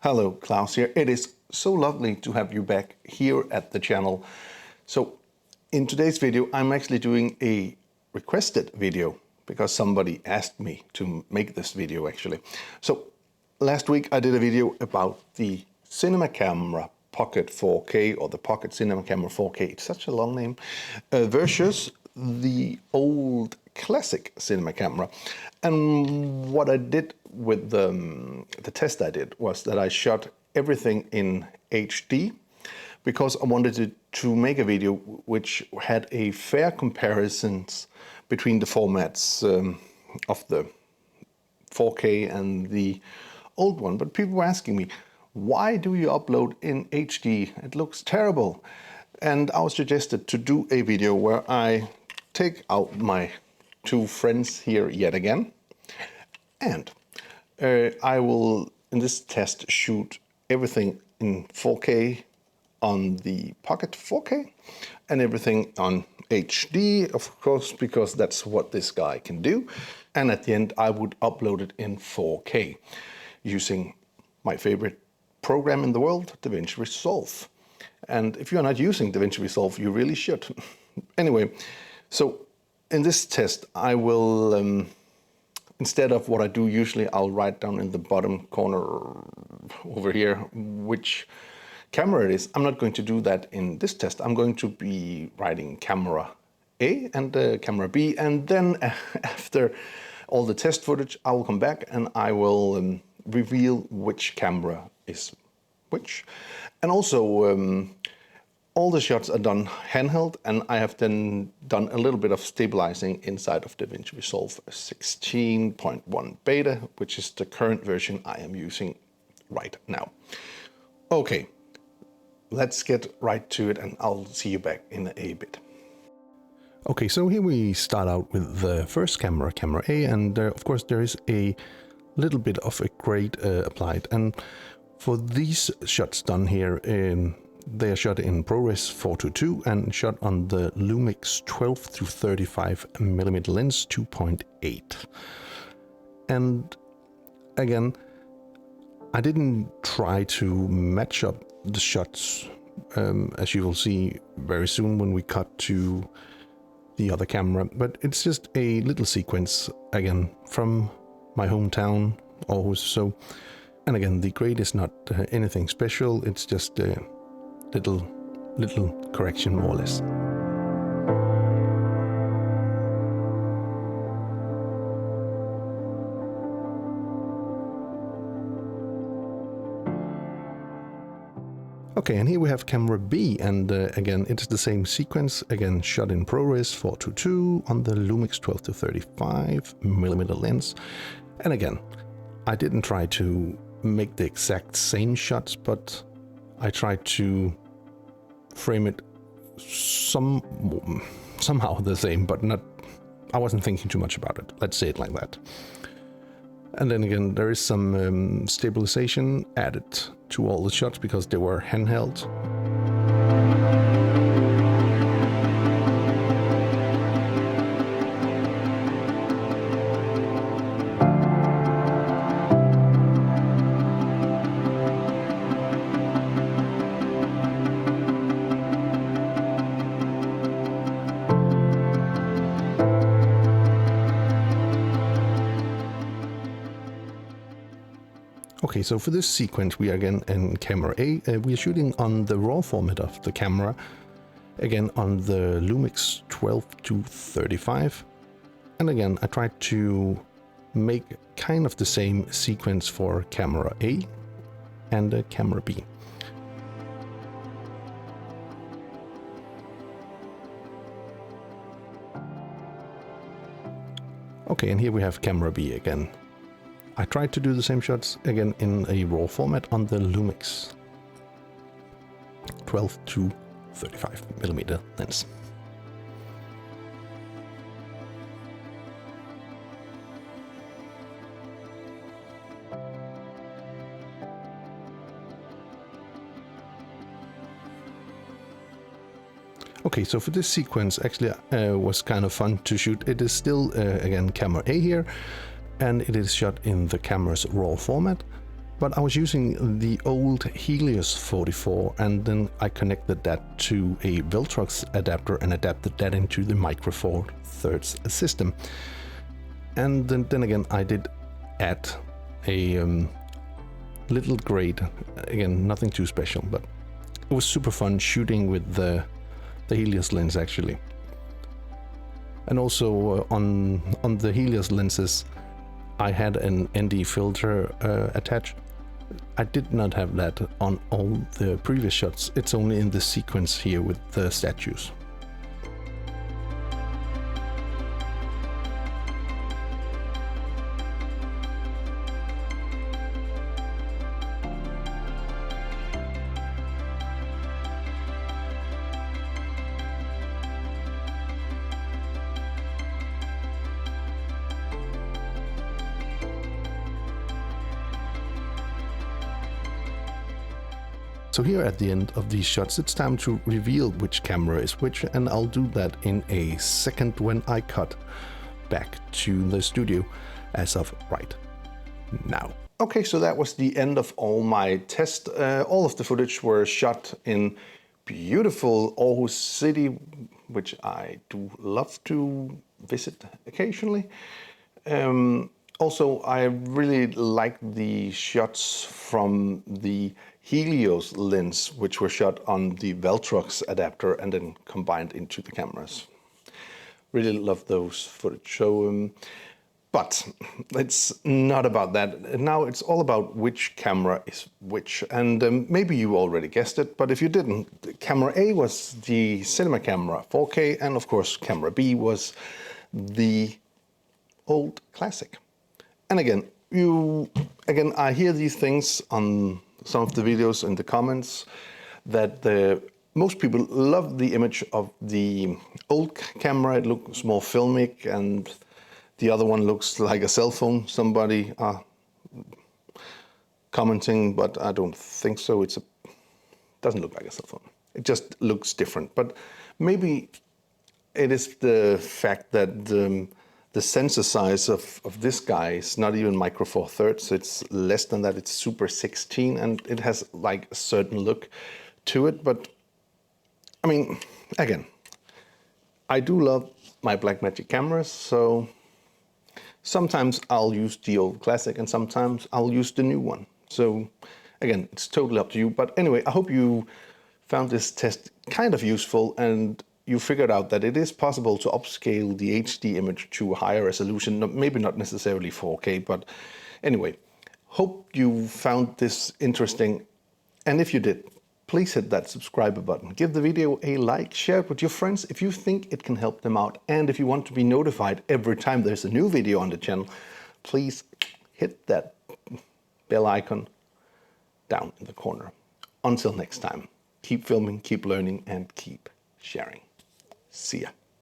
Hello, Klaus here. It is so lovely to have you back here at the channel. So in today's video, I'm actually doing a requested video because somebody asked me to make this video actually. So last week I did a video about the cinema camera Pocket 4K or the Pocket Cinema Camera 4K, it's such a long name, versus the old classic cinema camera. And what I did with the test I did was that I shot everything in HD because I wanted to make a video which had a fair comparisons between the formats of the 4K and the old one. But people were asking me, why do you upload in HD? It looks terrible. And I was suggested to do a video where I take out my two friends here yet again, and I will in this test shoot everything in 4K on the Pocket 4K and everything on HD, of course, because that's what this guy can do. And at the end I would upload it in 4K using my favorite program in the world, Davinci Resolve. And if you're not using Davinci Resolve, you really should. Anyway, so in this test, I will, instead of what I do usually, I'll write down in the bottom corner over here which camera it is. I'm not going to do that in this test. I'm going to be writing camera A and camera B, and then after all the test footage, I will come back and I will reveal which camera is which. And also, all the shots are done handheld, and I have then done a little bit of stabilizing inside of Davinci Resolve 16.1 beta, which is the current version I am using right now. Okay, let's get right to it and I'll see you back in a bit. Okay, so here we start out with the first camera, camera A, and of course there is a little bit of a grade applied. And for these shots done here, they are shot in Proress 422 and shot on the Lumix 12 to 35mm lens 2.8. And again, I didn't try to match up the shots, as you will see very soon when we cut to the other camera, but it's just a little sequence, again, from my hometown, Aarhus. So, and again, the grade is not anything special, it's just a little correction, more or less. Okay, and here we have camera B, and again, it's the same sequence, again, shot in ProRes 422 on the Lumix 12 to 35mm lens. And again, I didn't try to make the exact same shots, but I tried to frame it somehow the same, but not, I wasn't thinking too much about it. Let's say it like that. And then again, there is some stabilization added to all the shots because they were handheld. Okay, so for this sequence, we are again in camera A. We are shooting on the RAW format of the camera, again on the Lumix 12 to 35. And again, I tried to make kind of the same sequence for camera A and camera B. Okay, and here we have camera B again. I tried to do the same shots again in a RAW format on the Lumix 12 to 35mm lens. Okay, so for this sequence actually was kind of fun to shoot. It is still again camera A here, and it is shot in the camera's RAW format. But I was using the old HELIOS 44, and then I connected that to a VILTROX adapter and adapted that into the Micro Four Thirds system. And then again, I did add a little grade. Again, nothing too special, but it was super fun shooting with the HELIOS lens actually. And also on the HELIOS lenses, I had an ND filter attached. I did not have that on all the previous shots. It's only in the sequence here with the statues. So here at the end of these shots, it's time to reveal which camera is which, and I'll do that in a second when I cut back to the studio as of right now. Okay, so that was the end of all my tests. All of the footage were shot in beautiful Aarhus City, which I do love to visit occasionally. Also, I really like the shots from the HELIOS lens, which were shot on the VILTROX adapter and then combined into the cameras. Really love those footage. So, but it's not about that. Now it's all about which camera is which. And maybe you already guessed it, but if you didn't, camera A was the cinema camera 4K, and of course camera B was the old classic. And again, I hear these things on some of the videos in the comments that most people love the image of the old camera. It looks more filmic, and the other one looks like a cell phone. Somebody commenting, but I don't think so. It doesn't look like a cell phone. It just looks different. But maybe it is the fact that the sensor size of this guy is not even Micro Four Thirds. It's less than that. It's Super 16, and it has like a certain look to it. But I mean, again, I do love my Blackmagic cameras, so sometimes I'll use the old classic and sometimes I'll use the new one. So again, it's totally up to you. But anyway, I hope you found this test kind of useful and you figured out that it is possible to upscale the HD image to a higher resolution, maybe not necessarily 4K, but anyway, hope you found this interesting. And if you did, please hit that subscribe button. Give the video a like, share it with your friends if you think it can help them out. And if you want to be notified every time there's a new video on the channel, please hit that bell icon down in the corner. Until next time, keep filming, keep learning, and keep sharing. See ya.